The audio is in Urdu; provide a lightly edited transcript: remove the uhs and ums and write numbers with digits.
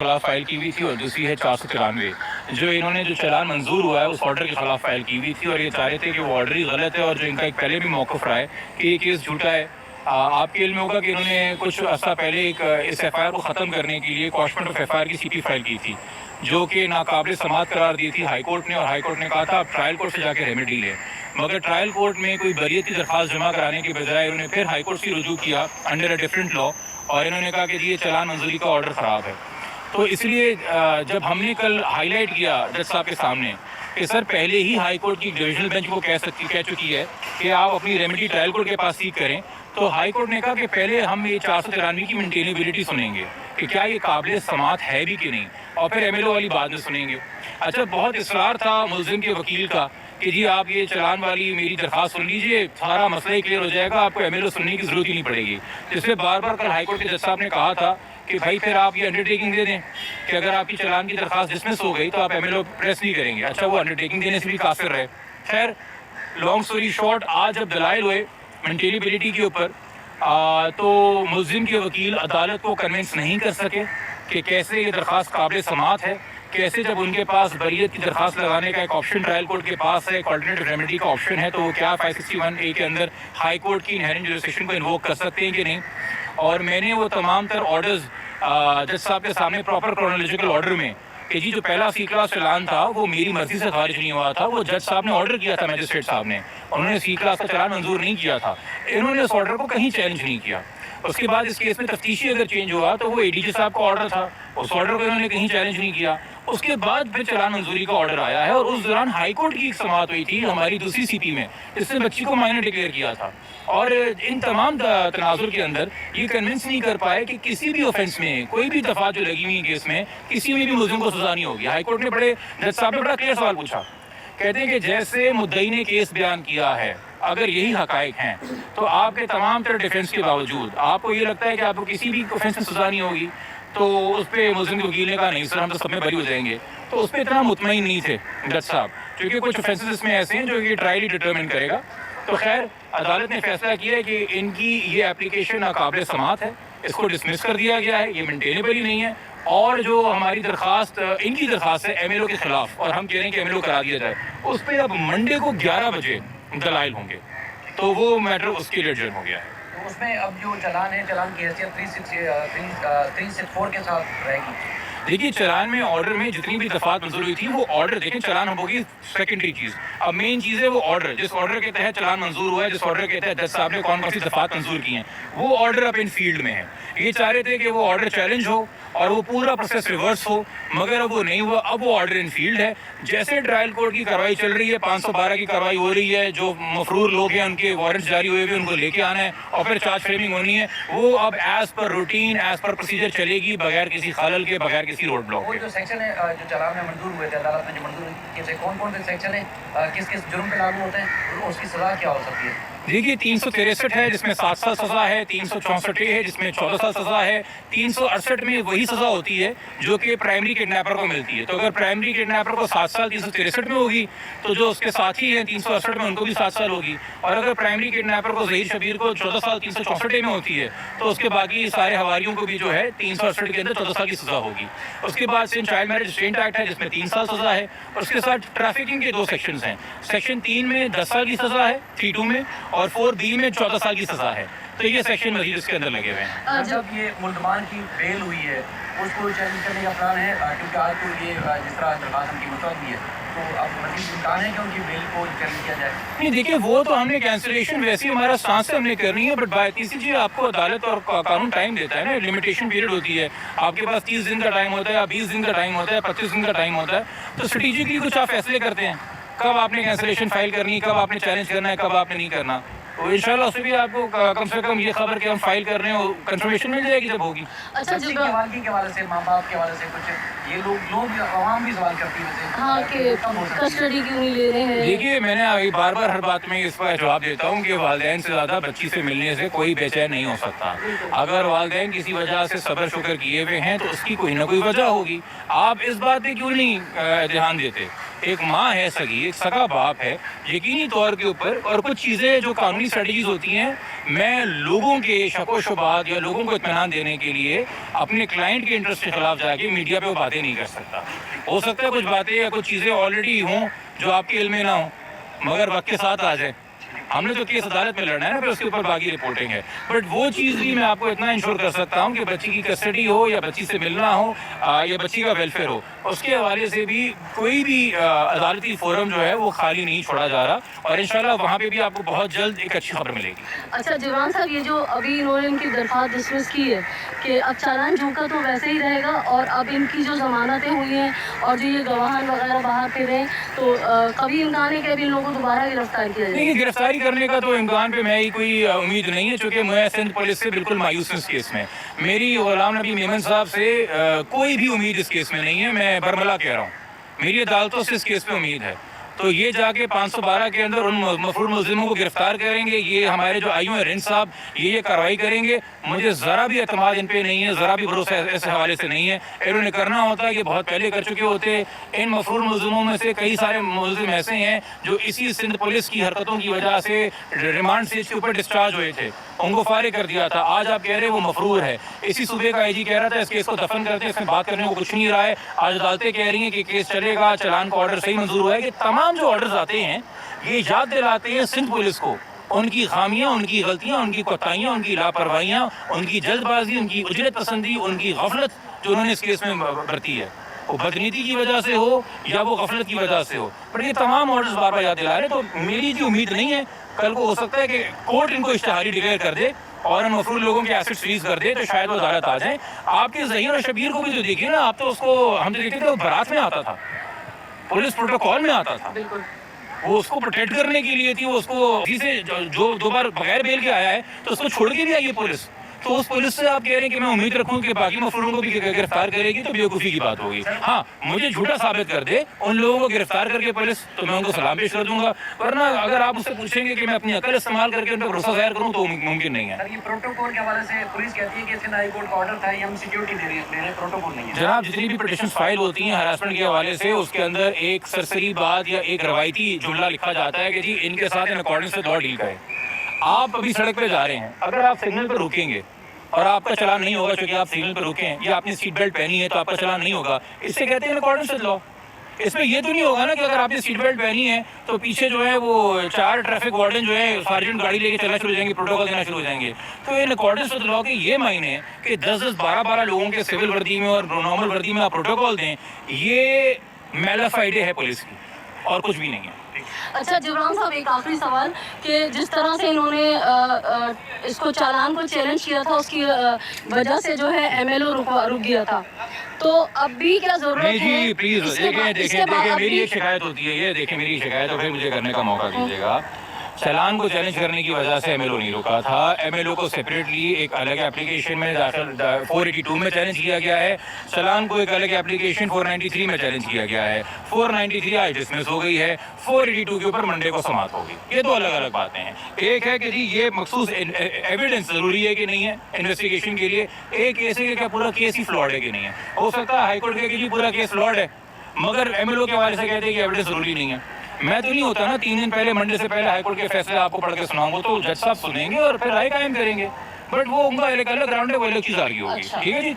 خلاف فائل کی ہوئی تھی اور دوسری ہے 494 جو انہوں نے جو چلان منظور ہوا ہے اس آرڈر کے خلاف فائل کی ہوئی تھی، اور یہ چاہ رہے تھے کہ وہ آرڈر ہی غلط ہے اور جو ان کا ایک پہلے بھی موقف رہا ہے کہ یہ کیس جھوٹا ہے۔ آپ کے علم میں ہوگا کہ انہوں نے کچھ عرصہ پہلے ایک اس ایف آئی آر کو ختم کرنے کے لیے کاشمنٹ آف ایف آئی آر کی سی پی فائل کی تھی جو کہ ناقابل سماعت قرار دی تھی ہائی کورٹ نے، اور ہائی کورٹ نے کہا تھا آپ ٹرائل کورٹ سے جا کے ریمیڈی لیں، مگر ٹرائل کورٹ میں کوئی بریت کی درخواست جمع کرانے کے بجائے انہوں نے پھر ہائی کورٹ سے رجوع کیا انڈر اے ڈفرینٹ لا، اور انہوں نے کہا کہ جی یہ چلان منظوری کا آرڈر خراب ہے۔ تو اس لیے جب ہم نے کل ہائی لائٹ کیا جج صاحب کے سامنے کہ سر پہلے ہی ہائی کورٹ کی ڈویژنل بینچ کو کہہ چکی ہے کہ آپ اپنی ریمیڈی ٹرائل کورٹ کے پاس سیکھ کریں، تو ہائی کورٹ نے کہا کہ پہلے ہم یہ 493 کی مینٹینیبلٹی سنیں گے کہ کیا یہ قابل سماعت ہے بھی کہ نہیں، اور پھر ایم ایل او والی بات میں سنیں گے۔ اچھا، بہت اصرار تھا ملزم کے وکیل کا کہ جی آپ یہ چلان والی میری درخواست سن لیجئے، سارا مسئلہ ہی کلیئر ہو جائے گا، آپ کو ایم ایل او سننے کی ضرورت ہی نہیں پڑے گی، جس پہ بار بار کل ہائی کورٹ کے جج صاحب نے کہا تھا کہ بھائی پھر آپ یہ انڈرٹیکنگ دے دیں کہ اگر آپ کی چلان کی درخواست ڈسمس ہو گئی تو آپ ایم ایل او پریس نہیں کریں گے۔ اچھا، وہ انڈرٹیکنگ دینے سے بھی کافر رہے۔ خیر، لانگ سٹوری شارٹ، آج جب دلائل ہوئے مینٹینیبلٹی کے اوپر تو ملزم کے وکیل عدالت کو کنونس نہیں کر سکے کہ کیسے یہ درخواست قابل سماعت ہے، کیسے جب ان کے پاس بریت کی درخواست لگانے کا ایک آپشن ٹرائل کورٹ کے پاس ہے، ایک آلٹرنیٹو ریمیڈی کا آپشن ہے، تو وہ کیا 561A کے اندر ہائی کورٹ کی انہیرنٹ جوریسڈکشن کو انووک کر سکتے ہیں کہ نہیں۔ اور میں نے وہ تمام تر آرڈرز جج صاحب کے سامنے پراپر کرونالوجیکل آرڈر میں کہ جی جو پہلا سی کلاس چلان تھا وہ میری مرضی سے خارج نہیں ہوا تھا، وہ جج صاحب نے آرڈر کیا تھا، میجسٹریٹ صاحب نے، انہوں نے سی کلاس کا چلان منظور نہیں کیا تھا، انہوں نے اس آرڈر کو کہیں چیلنج نہیں کیا۔ اس کے بعد اس کیس میں تفتیشی اگر چینج ہوا تو وہ اے ڈی جی صاحب کا آرڈر تھا، اس آرڈر کو انہوں نے کہیں چیلنج نہیں کیا۔ اس کے بعد پھر چلان منظوری کا آرڈر آیا ہے، اور اس دوران ہائی کورٹ کی ایک سماعت ہوئی تھی ہماری دوسری سی پی میں جس نے بچی کو مائنر ڈکلیئر کیا تھا، اور ان تمام تناظر کے اندر یہ کنونس نہیں کر پائے کہ کسی بھی آفینس میں کوئی بھی دفعات جو لگی ہوئی کیس میں کسی میں بھی ملزم کو سزا نہیں ہوگی۔ ہائی کورٹ نے جج صاحب نے بڑا کلیئر سوال پوچھا، کہتے ہیں کہ جیسے مدعی نے کیس بیان کیا ہے اگر یہی حقائق ہیں تو آپ کے تمام تر ڈیفنس کے باوجود آپ کو یہ لگتا ہے کہ آپ کو کسی بھی آفینس میں سزا نہیں ہوگی؟ تو اس پہ ملزم کے وکیل نے کہا نہیں سر، ہم تو سب میں بری ہو جائیں گے۔ تو اس پہ اتنا مطمئن نہیں تھے جج صاحب، کیونکہ کچھ آفینسز اس میں ایسے ہیں جو کہ ٹرائل ہی ڈٹرمن کرے گا۔ تو خیر، عدالت نے فیصلہ کیا ہے کہ ان کی یہ اپلیکیشن ناقابل سماعت ہے، اس کو ڈسمس کر دیا گیا ہے، یہ مینٹینیبل ہی نہیں ہے، اور جو ہماری درخواست ان کی درخواست ہے ایم ایل او کے خلاف، اور ہم کہہ رہے ہیں کہ ایم ایل او کرا دیا جائے، اس پہ اب منڈے کو 11 بجے دلائل ہوں گے، تو وہ میٹر اس کے لیے ارجنٹ ہو گیا ہے۔ تو اس میں اب جو چلان ہے، چلان کی حیثیت 364 کے ساتھ رہے گی؟ دیکھیے، چلان میں آرڈر میں جتنی بھی دفعات منظور ہوئی تھی وہ آرڈر دیکھیں، چلان ہوگی سیکنڈری چیز، اب مین چیز ہے وہ آرڈر، جس آرڈر کے تحت چلان منظور ہوا ہے، جس آرڈر کے تحت جج صاحب نے کون کون سی دفعات منظور کی ہیں، وہ آرڈر اب ان فیلڈ میں ہے۔ یہ چاہ رہے تھے کہ وہ آرڈر چیلنج ہو اور وہ پورا پروسیس ریورس ہو، مگر اب وہ نہیں ہوا، اب وہ آرڈر ان فیلڈ ہے۔ جیسے ٹرائل کورٹ کی کاروائی چل رہی ہے، 512 کی کاروائی ہو رہی ہے، جو مفرور لوگ ہیں ان کے وارنٹس جاری ہوئے ان کو لے کے آنا ہے اور پھر چارج فریمنگ ہونی ہے، وہ اب as per routine, as per procedure چلے گی، بغیر کسی خلل کے، بغیر کسی روڈ بلاک کے۔ جو سیکشن ہے جو چلان میں منظور ہوئے تھے، عدالت میں جو منظور کیے، کون کون سے سیکشن ہیں، کس کس جرم پہ لاگو ہوتے ہیں اور اس کی سزا کیا ہو سکتی ہے؟ دیکھیے، 363 ہے جس میں 7 سال سزا ہے، 364 ہے جس میں 14 سال سزا ہے، 368 میں وہی سزا ہوتی ہے جو کہ پرائمری کڈنیپر کو ملتی ہے۔ تو اگر پرائمری کڈنیپر کو 7 سال 363 میں ہوگی تو جو اس کے ساتھی ہیں 368 میں ان کو بھی 7 سال ہوگی، اور اگر پرائمری کڈنیپر کو ظہیر شبیر کو 14 سال 364 میں ہوتی ہے تو اس کے باقی سارے حواریوں کو بھی جو ہے 368 کے اندر 14 سال کی سزا ہوگی۔ اس کے بعد چائلڈ میرج ریسٹرینٹ ایکٹ ہے جس میں 3 سال سزا ہے، اور اس کے ساتھ ٹریفکنگ کے 2 سیکشنز ہیں، سیکشن 3 میں 10 سال کی سزا ہے 3(2) میں، اور 4(b) میں 14 سال کی سزا ہے۔ تو یہ سیکشن مزید اس کے اندر لگے ہوئے ہیں۔ جب یہ ملزمان کی بیل ہوئی ہے اس کو چیلنج کرنے کا پلان ہے، کیونکہ آج تو یہ جس طرح درخواست کی مطلب بھی ہے، تو اب مزید امکان ہے کہ ان کی بیل کو چیلنج کیا جائے؟ نہیں، دیکھیے وہ تو ہم نے کینسلیشن ویسی ہمارا سانس سے ہم نے کرنی ہے، بٹ باعث جی آپ کو عدالت اور قانون ٹائم دیتا ہے نا، لمیٹیشن پیریڈ ہوتی ہے، آپ کے پاس 30 دن کا ٹائم ہوتا ہے یا 20 دن کا ٹائم ہوتا ہے، 25 دن کا ٹائم ہوتا ہے، تو اسٹریٹجکلی کچھ آپ فیصلے کرتے ہیں کب آپ نے کینسلیشن فائل کرنی ہے، کب آپ نے چیلنج کرنا ہے، کب آپ نے نہیں کرنا۔ تو انشاءاللہ اس سے بھی آپ کو کم سے کم یہ خبر کہ ہم فائل کر رہے ہیں کنفرمیشن مل جائے گی جب ہوگی۔ اچھا، بچے کی حوالگی کے حوالے سے، ماں باپ کے حوالے سے کچھ یہ لوگ عوام بھی سوال کرتی ہے، ہاں کہ کسٹڈی کیوں نہیں لے رہے ہیں؟ دیکھیے، میں نے بار بار ہر بات میں اس پر جواب دیتا ہوں کہ والدین سے زیادہ بچی سے ملنے سے کوئی بے چین نہیں ہو سکتا۔ اگر والدین کسی وجہ سے صبر شکر کیے ہوئے ہیں تو اس کی کوئی نہ کوئی وجہ ہوگی، آپ اس بات پہ کیوں نہیں دھیان دیتے ایک ماں ہے سگی، ایک سگا باپ ہے، یقینی طور کے اوپر، اور کچھ چیزیں جو قانونی اسٹریٹجیز ہوتی ہیں، میں لوگوں کے شک و شبہات یا لوگوں کو اطمینان دینے کے لیے اپنے کلائنٹ کے انٹرسٹ کے خلاف جا کے میڈیا پہ وہ باتیں نہیں کر سکتا. ہو سکتا ہے کچھ باتیں یا کچھ چیزیں آلریڈی ہوں جو آپ کے علم میں نہ ہوں، مگر وقت کے ساتھ آ جائے. ہم نے تو کیس عدالت میں لڑنا ہے نا، پھر اس کے اوپر باقی رپورٹنگ ہے. بٹ وہ چیز بھی میں آپ کو اتنا انشور کر سکتا ہوں کہ بچی کی کسٹڈی ہو یا بچی سے ملنا ہو یا بچی کا ویلفیئر ہو، اس کے حوالے سے بھی کوئی بھی عدالتی فورم جو ہے وہ خالی نہیں چھوڑا جا رہا، اور انشاءاللہ وہاں پہ بھی آپ کو بہت جلد ایک اچھی خبر ملے گی. اچھا جیوان صاحب، یہ جو ابھی انہوں نے ان کی درخواست ڈسمس کی ہے کہ اب چالان جھوکا تو ویسے ہی رہے گا، اور اب ان کی جو ضمانتیں ہوئی ہیں اور جو یہ گواہان وغیرہ باہر پھر ہیں، تو کبھی امکان ہے کہ ابھی ان لوگوں کو دوبارہ گرفتار کیا جائے؟ نہیں، گرفتاری کرنے کا تو امکان پہ میں کوئی امید نہیں ہے، چونکہ میں سندھ پولیس سے بالکل مایوس ہوں اس کیس میں. میری غلام نبی میمن صاحب سے کوئی بھی امید اس کیس میں نہیں ہے، میں برملا کہہ رہا ہوں. میری عدالتوں سے اس کیس پہ امید ہے. تو یہ جا کے 512 کے اندر ان مفرور ملزموں کو گرفتار کریں گے، یہ ہمارے جو آئی او ہیں رنس صاحب یہ کارروائی کریں گے. مجھے ذرا بھی اعتماد ان پہ نہیں ہے، ذرا بھی بھروسہ اس حوالے سے نہیں ہے. انہوں نے کرنا ہوتا کہ بہت پہلے کر چکے ہوتے. ان مفرور ملزموں میں سے کئی سارے ملزم ایسے ہیں جو اسی سندھ پولیس کی حرکتوں کی وجہ سے ریمانڈ اسٹیج کے اوپر ڈسچارج ہوئے تھے، ان کو فارغ کر دیا تھا. آج آپ کہہ رہے ہیں وہ مفرور ہے. اسی صوبے کا آئی جی کہہ رہا تھا اس کیس کو دفن کرتے ہیں، اس میں بات کرنے کو کچھ نہیں رہا ہے. آج عدالتیں کہہ رہی ہیں کہ کیس چلے گا، چلان کا آرڈر صحیح منظور ہوا ہے. کہ تمام جو آرڈرز آتے ہیں یہ یاد دلاتے ہیں سندھ پولیس کو ان کی خامیاں، ان کی غلطیاں، ان کی کوتاہیاں، ان کی لاپرواہیاں، ان کی جلد بازی، ان کی اجرت پسندی، ان کی غفلت جو انہوں نے اس کیس میں برتی ہے، وہ بدنیتی کی وجہ سے ہو یا وہ غفلت کی وجہ سے ہو. پر یہ تمام آرڈرز بار بار یاد دلا رہے ہیں. تو میری جو امید نہیں ہے، کل کو ہو سکتا ہے کہ کورٹ ان کو اشتہاری ڈکلیئر کر دے اور ان مفرور لوگوں کے ایسٹ فریز کر دے، تو شاید وہ عدالت آ جائیں. آپ کے ظہیر اور شبیر کو بھی جو دیکھیے نا، آپ تو اس کو ہم تو دیکھتے تھے وہ بارات میں آتا تھا، پولیس پروٹوکول میں آتا تھا. بالکل. وہ اس کو پروٹیکٹ کرنے کے لیے تھی. وہ اس کو جو 2 بار بغیر بیل کے آیا ہے تو اس کو چھوڑ کے بھی آئی ہے پولیس. تو اس پولیس سے آپ کہہ رہے ہیں کہ میں امید رکھوں کہ باقی مفروروں کو بھی گرفتار کرے گی، تو بیوقوفی کی بات ہوگی. ہاں، مجھے جھوٹا ثابت کر دے ان لوگوں کو گرفتار کر کے پولیس، تو میں ان کو سلام پیش کر دوں گا. ورنہ اگر آپ اس سے پوچھیں گے کہ میں اپنی عقل استعمال کر کے ان پہ بھروسہ ظاہر کروں تو ممکن نہیں ہے. سر، یہ پروٹوکول کے حوالے سے پولیس کہتی ہے کہ سندھ ہائی کورٹ کا آرڈر تھا، یہ ہم سیکیورٹی دے رہے ہیں، پروٹوکول نہیں ہے. جناب، جتنی بھی پٹیشنز فائل ہوتی ہیں ہراسمنٹ کے حوالے سے، اس کے اندر ایک سرسری بات یا ایک روایتی جملہ لکھا جاتا ہے کہ جی ان کے ساتھ ان اکارڈنگ سے لا ڈیل کریں. آپ ابھی سڑک پہ جا رہے ہیں، اگر آپ سگنل پہ رکیں گے اور آپ کا چلان نہیں ہوگا چونکہ آپ سگنل پہ رکیں یا آپ نے سیٹ بیلٹ پہنی ہے تو آپ کا چلان نہیں ہوگا، اس سے کہتے ہیں اکارڈنگ لا. اس میں یہ تو نہیں ہوگا نا کہ اگر آپ نے سیٹ بیلٹ پہنی ہے تو پیچھے جو ہے وہ 4 ٹریفک وارڈن جو ہے سارجنٹ گاڑی لے کے چلنا شروع ہو جائیں گے، پروٹوکول دینا شروع ہو جائیں گے. تو ان اکارڈنگ ود لا کے یہ معنی ہے کہ 10 12 لوگوں کے سول وردی میں اور نارمل وردی میں آپ پروٹوکول دیں. یہ میلا فائڈے ہے پولیس کی اور کچھ بھی نہیں ہے. اچھا جبران صاحب، ایک آخری سوال کہ جس طرح سے انہوں نے اس کو چالان کو چیلنج کیا تھا، اس کی وجہ سے جو ہے ایم ایل او رک گیا تھا، تو اب بھی کیا ضرورت ہے؟ نہیں جی پلیز دیکھیں میری ایک شکایت ہوتی ہے، یہ دیکھیں میری شکایت اور پھر مجھے کرنے کا موقع دیجیے گا. چالان کو چیلنج کرنے کی وجہ سے ایم ایل او نہیں رکا تھا. ایم ایل او کو سیپریٹلی ایک الگ اپلیکیشن میں داخل 482 میں چیلنج کیا گیا ہے. چالان کو ایک الگ اپلیکیشن 493 میں چیلنج کیا گیا ہے. 493 آج ڈسمس ہو گئی ہے، 482 کے اوپر منڈے کو سماعت ہوگی. یہ 2 الگ الگ باتیں ہیں. ایک ہے کہ جی یہ مخصوص ایویڈنس ضروری ہے کہ نہیں ہے انویسٹیگیشن کے لیے. ایک کیس ہے کہ کیا پورا کیس ہی فلاڈ ہے کہ نہیں ہے. ہو سکتا ہے ہائی کورٹ کہے کہ جی پورا کیس فلاڈ ہے، مگر ایم ایل او کے حوالے سے کہتے ہیں کہ ایویڈنس ضروری نہیں ہے. میں تو نہیں ہوتا نا 3 دن پہلے منڈے سے پہلے ہائی کورٹ کے فیصلے آپ کو پڑھ کے سناؤں گا، تو جج صاحب سنیں گے اور پھر رائے قائم کریں گے. بٹ وہ ان کا الگ گراؤنڈ ہے، وہ الگ چیز آ رہی ہوگی. ٹھیک ہے جی.